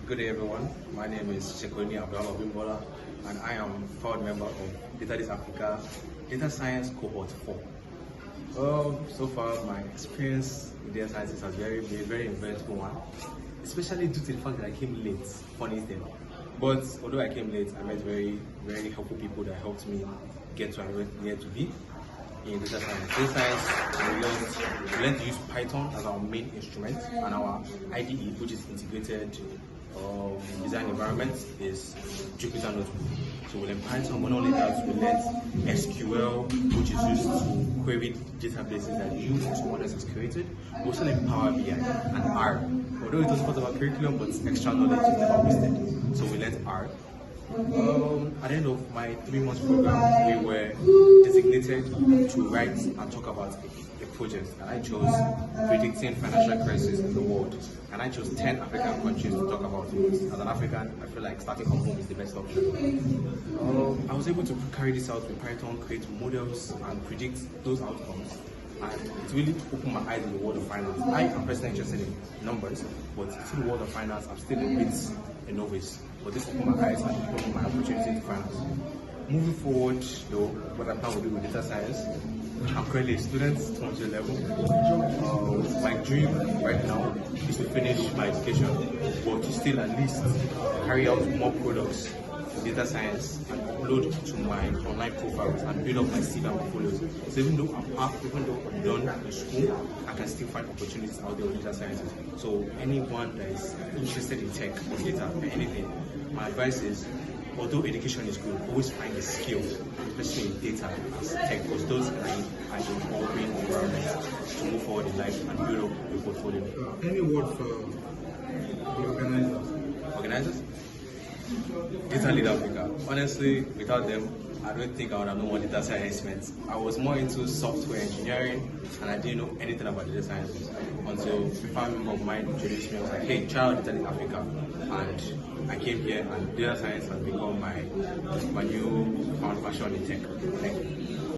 Good day, everyone. My name is Abdulwahab, and I am proud member of Data Science Africa Data Science Cohort 4. So far, my experience in data science has been a very eventful one, especially due to the fact that I came late. Funny thing, but although I came late, I met very helpful people that helped me get to where I needed to be in data science. Data science, we learned to use Python as our main instrument, and our IDE, which is integrated design environment, is Jupyter Notebook. So we learn Python, but not only that, we learn SQL, which is used to query databases that you or someone else has created. We also learn Power BI and R. Although it was part of our curriculum, but extra knowledge is never wasted. So we learned R. At the end of my 3-month program, we were designated to write and talk about a project, and I chose predicting financial crisis in the world, and I chose 10 African countries to talk about it. As an African, I feel like starting from home is the best option. I was able to carry this out with Python, create models, and predict those outcomes. And it really opened my eyes in the world of finance. I am personally interested in numbers, but in the world of finance, I'm still a bit a novice. But this opened my eyes and opened my opportunity in finance. Moving forward, though, what I plan to do with data science, I'm currently a student, 200 level. My dream right now is to finish my education, but to still at least carry out more products in data science and upload to my online profiles and build up my CV and portfolios. So even though I'm done in school, I can still find opportunities out there with data sciences. So anyone that is interested in tech or data or anything, my advice is, although education is good, always find the skills, especially in data as tech, because those are in empowering environment to move forward in life and build up your portfolio. Any word for the organizers? Organizers? Data Lead Africa. Honestly, without them, I don't think I would have known what data science meant. I was more into software engineering, and I didn't know anything about data science until a family member of mine introduced me. I was like, hey, try out Data Lead Africa. And I came here, and data science has become my new found passion in tech. Thank you.